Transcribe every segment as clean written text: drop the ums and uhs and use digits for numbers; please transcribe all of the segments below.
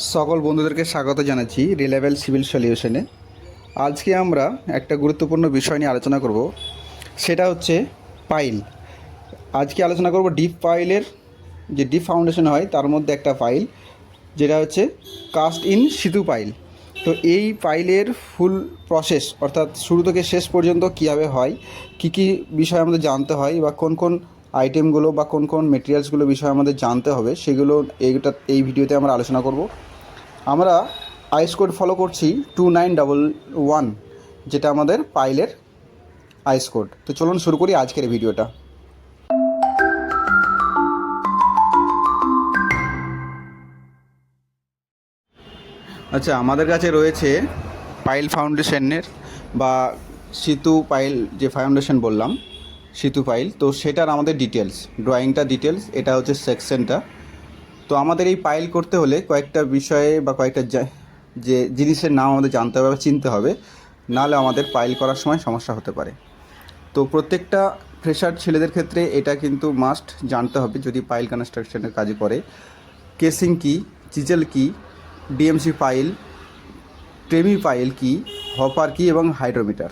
সকল বন্ধুদেরকে স্বাগত জানাচ্ছি রিলায়েবল সিভিল সলিউশনে। আজকে আমরা একটা গুরুত্বপূর্ণ বিষয় নিয়ে আলোচনা করব, সেটা হচ্ছে পাইল। আজকে আলোচনা করব ডিপ পাইলের যে ডিপ ফাউন্ডেশন হয় তার মধ্যে একটা পাইল, যেটা হচ্ছে কাস্ট ইন সিতু পাইল। তো এই পাইলের ফুল প্রসেস অর্থাৎ শুরু থেকে শেষ পর্যন্ত কীভাবে হয়, কী কী বিষয় আমাদের জানতে হয় বা কোন কোন আইটেমগুলো বা কোন কোন মেটেরিয়ালসগুলো বিষয় আমাদের জানতে হবে, সেগুলো এই ভিডিওতে আমরা আলোচনা করব। আমরা আইস কোড ফলো করছি 2911, যেটা আমাদের পাইলের আইস কোড। তো চলুন শুরু করি আজকের এই ভিডিওটা। আচ্ছা, আমাদের কাছে রয়েছে পাইল ফাউন্ডেশনের বা সিতু পাইল, যে ফাউন্ডেশন বললাম সিতু পাইল, তো সেটার আমাদের ডিটেলস, ড্রয়িংটা ডিটেলস, এটা হচ্ছে সেকশনটা। তো আমাদের এই পাইল করতে হলে কয়েকটা বিষয়ে বা কয়েকটা যে জিনিসের নাম আমাদের জানতে হবে বা চিনতে হবে, নাহলে আমাদের পাইল করার সময় সমস্যা হতে পারে। তো প্রত্যেকটা ফ্রেশার ছেলেদের ক্ষেত্রে এটা কিন্তু মাস্ট জানতে হবে যদি পাইল কনস্ট্রাকশনের কাজ করে। কেসিং কি, চিজেল কি, ডিএমসি পাইল, ট্রেমি পাইল কি, হপার কি এবং হাইড্রোমিটার,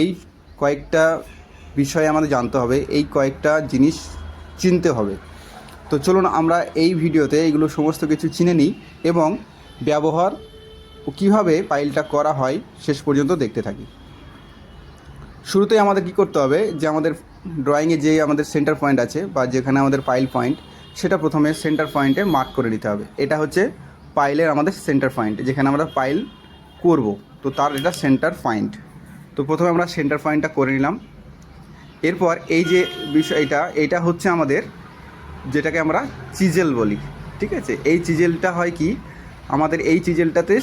এই কয়েকটা বিষয়ে আমাদের জানতে হবে, এই কয়েকটা জিনিস চিনতে হবে। তো চলুন আমরা এই ভিডিওতে এইগুলো সমস্ত কিছু চিনে নিই এবং ব্যবহার ও কীভাবে পাইলটা করা হয় শেষ পর্যন্ত দেখতে থাকি। শুরুতেই আমাদের কি করতে হবে, যে আমাদের ড্রয়িংয়ে যে আমাদের সেন্টার পয়েন্ট আছে বা যেখানে আমাদের পাইল পয়েন্ট, সেটা প্রথমে সেন্টার পয়েন্টে মার্ক করে নিতে হবে। এটা হচ্ছে পাইলের আমাদের সেন্টার পয়েন্ট, যেখানে আমরা পাইল করব, তো তার এটা সেন্টার পয়েন্ট। তো প্রথমে আমরা সেন্টার পয়েন্টটা করে নিলাম। এরপর এই যে বিষয়টা, এটা হচ্ছে আমাদের, যেটাকে আমরা চিজেল বলি, ঠিক আছে। এই চিজেলটা হয় কি, আমাদের এই চিজেলটাতে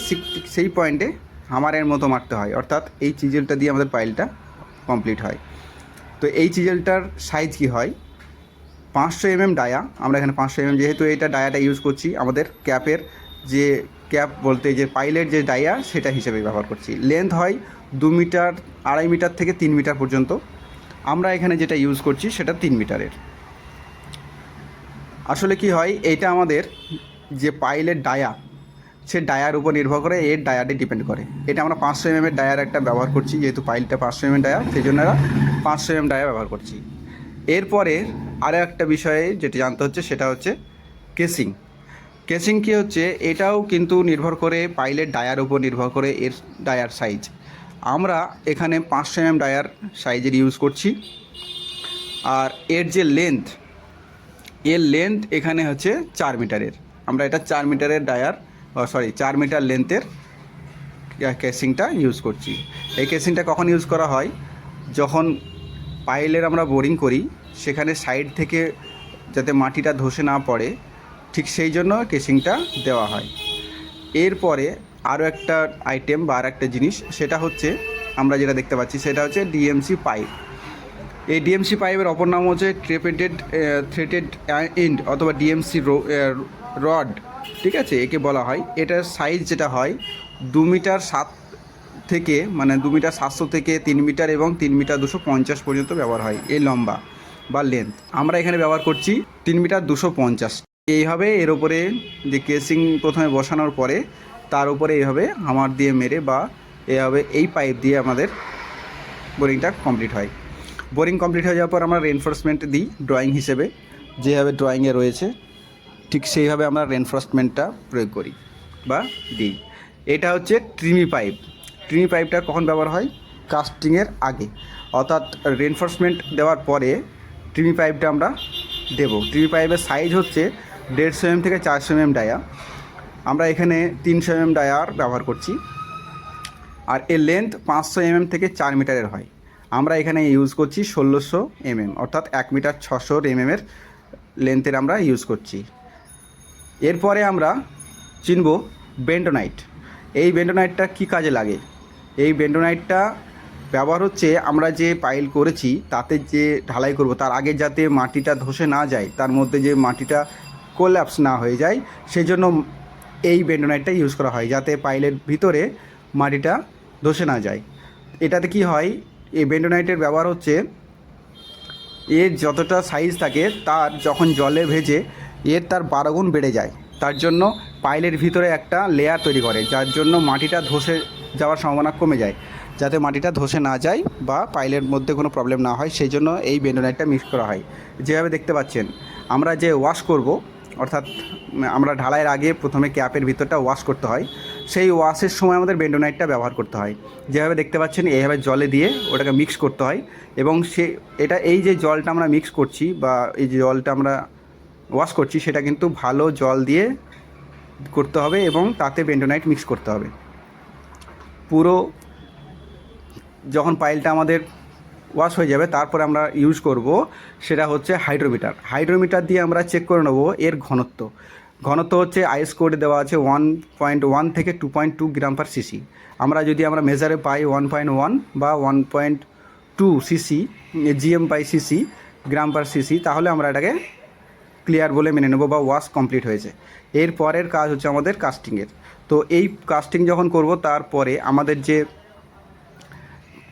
সেই পয়েন্টে হামারের মতো মারতে হয়, অর্থাৎ এই চিজেলটা দিয়ে আমাদের পাইলটা কমপ্লিট হয়। তো এই চিজেলটার সাইজ কি হয়, 500 mm ডায়া। আমরা এখানে 500 mm, যেহেতু এটা ডায়াটা ইউজ করছি আমাদের ক্যাপের, যে ক্যাপ বলতে যে পাইলের যে ডায়া, সেটা হিসেবে ব্যবহার করছি। লেন্থ হয় 2 মিটার, 2.5 মিটার থেকে 3 মিটার পর্যন্ত। আমরা এখানে যেটা ইউজ করছি সেটা 3 মিটারের। আসলে কি হয়, এইটা আমাদের যে পাইলের ডায়া, সে ডায়ার উপর নির্ভর করে, এর ডায়াতে ডিপেন্ড করে। এটা আমরা 500 mm ডায়ার একটা ব্যবহার করছি, যেহেতু পাইলটা 500 mm ডায়া, সেই জন্য 500 mm ডায়া ব্যবহার করছি। এরপরে আরও একটা বিষয়ে যেটা জানতে হচ্ছে, সেটা হচ্ছে কেসিং। কেসিং কী হচ্ছে, এটাও কিন্তু নির্ভর করে পাইলের ডায়ার উপর নির্ভর করে এর ডায়ার সাইজ। আমরা এখানে 500 mm ডায়ার সাইজের ইউজ করছি। আর এর যে লেন্থ, এর লেন্থ এখানে হচ্ছে 4 মিটারের। আমরা এটা 4 মিটারের ডায়ার, 4 মিটার লেন্থের কেসিংটা ইউজ করছি। এই কেসিংটা কখন ইউজ করা হয়, যখন পাইলের আমরা বোরিং করি, সেখানে সাইড থেকে যাতে মাটিটা ধসে না পড়ে, ঠিক সেই জন্য কেসিংটা দেওয়া হয়। এরপরে আরও একটা আইটেম বা আর একটা জিনিস, সেটা হচ্ছে আমরা যেটা দেখতে পাচ্ছি, সেটা হচ্ছে ডিএমসি পাইপ। এই ডিএমসি পাইপের অপর নাম হচ্ছে থ্রেটেড এন্ড অথবা ডিএমসি রড, ঠিক আছে, একে বলা হয়। এটার সাইজ যেটা হয় 2 মিটার 7 থেকে, মানে 2 মিটার 700 থেকে 3 মিটার এবং 3 মিটার 250 পর্যন্ত ব্যবহার হয় এই লম্বা বা লেন্থ। আমরা এখানে ব্যবহার করছি 3 মিটার 250। এইভাবে এর ওপরে যে কেসিং প্রথমে বসানোর পরে তার উপরে এইভাবে হামার দিয়ে মেরে বা এইভাবে এই পাইপ দিয়ে আমাদের বোরিংটা কমপ্লিট হয়। বোরিং কমপ্লিট হয়ে যাওয়ার পর আমরা রেনফোর্সমেন্ট দিই ড্রয়িং হিসেবে, যেভাবে ড্রয়িংয়ে রয়েছে ঠিক সেইভাবে আমরা রেনফোর্সমেন্টটা প্রয়োগ করি বা দিই। এটা হচ্ছে ট্রিমি পাইপ। ট্রিমি পাইপটা কখন ব্যবহার হয়, কাস্টিংয়ের আগে, অর্থাৎ রেনফোর্সমেন্ট দেওয়ার পরে ট্রিমি পাইপটা আমরা দেব। ট্রিমি পাইপের সাইজ হচ্ছে 150 mm থেকে 400 mm ডায়া। আমরা এখানে 300 mm ডায়ার ব্যবহার করছি। আর এর লেন্থ 500 mm থেকে 4 মিটারের হয়। আমরা এখানে ইউজ করছি 1600 mm, অর্থাৎ 1 মিটার 600 mm এর লেন্থের আমরা ইউজ করছি। এরপরে আমরা চিনব বেন্ডোনাইট। এই বেন্ডোনাইটটা কী কাজে লাগে, এই বেন্ডোনাইটটা ব্যবহার হচ্ছে আমরা যে পাইল করেছি তাতে যে ঢালাই করব, তার আগে যাতে মাটিটা ধসে না যায়, তার মধ্যে যে মাটিটা কোল্যাপস না হয়ে যায়, সেই জন্য এই বেন্ডোনাইটটা ইউজ করা হয়, যাতে পাইলের ভিতরে মাটিটা ধসে না যায়। এটাতে কি হয়, এই বেন্ডোনাইটের ব্যবহার হচ্ছে, এর যতটা সাইজ থাকে তার যখন জলে ভেজে এর তার 12 গুণ বেড়ে যায়। তার জন্য পাইলের ভিতরে একটা লেয়ার তৈরি করে, যার জন্য মাটিটা ধসে যাওয়ার সম্ভাবনা কমে যায়। যাতে মাটিটা ধসে না যায় বা পাইলের মধ্যে কোনো প্রবলেম না হয়, সেই জন্য এই বেন্ডোনাইটটা মিক্স করা হয়। যেভাবে দেখতে পাচ্ছেন, আমরা যে ওয়াশ করব, অর্থাৎ আমরা ঢালাইয়ের আগে প্রথমে ক্যাপের ভিতরটা ওয়াশ করতে হয়, সেই ওয়াশের সময় আমাদের বেন্ডোনাইটটা ব্যবহার করতে হয়। যেভাবে দেখতে পাচ্ছেন, এইভাবে জলে দিয়ে ওটাকে মিক্স করতে হয় এবং এই যে জলটা আমরা মিক্স করছি বা এই যে জলটা আমরা ওয়াশ করছি, সেটা কিন্তু ভালো জল দিয়ে করতে হবে এবং তাতে বেন্ডোনাইট মিক্স করতে হবে। পুরো যখন পাইলটা আমাদের ওয়াশ হয়ে যাবে, তারপরে আমরা ইউজ করব সেটা হচ্ছে হাইড্রোমিটার দিয়ে আমরা চেক করে নেব এর ঘনত্ব হচ্ছে আইএস কোডে দেওয়া আছে 1.1 থেকে 2.2 গ্রাম পার সিসি। আমরা মেজারে পাই 1.1 বা 1.2 সিসি জিএম পাই সিসি, গ্রাম পার সিসি, তাহলে আমরা এটাকে ক্লিয়ার বলে মেনে নেব বা ওয়াশ কমপ্লিট হয়েছে। এর পরের কাজ হচ্ছে আমাদের কাস্টিংয়ের। তো এই কাস্টিং যখন করব, তারপরে আমাদের যে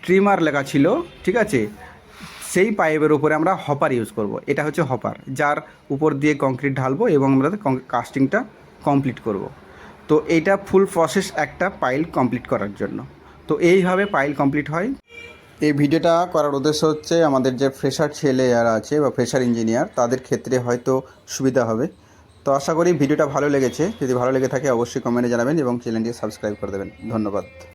ট্রিমার লেখা ছিল, ঠিক আছে, সেই পাইপের উপরে আমরা হপার ইউজ করব। এটা হচ্ছে হপার, যার উপর দিয়ে কংক্রিট ঢালবো এবং আমরা কাস্টিংটা কমপ্লিট করব। তো এইটা ফুল প্রসেস একটা পাইল কমপ্লিট করার জন্য। তো এইভাবে পাইল কমপ্লিট হয়। এই ভিডিওটা করার উদ্দেশ্য হচ্ছে আমাদের যে ফ্রেশার ছেলে যারা আছে বা ফ্রেশার ইঞ্জিনিয়ার, তাদের ক্ষেত্রে হয়তো সুবিধা হবে। তো আশা করি ভিডিওটা ভালো লেগেছে। যদি ভালো লেগে থাকে অবশ্যই কমেন্টে জানাবেন এবং চ্যানেলটি সাবস্ক্রাইব করে দেবেন। ধন্যবাদ।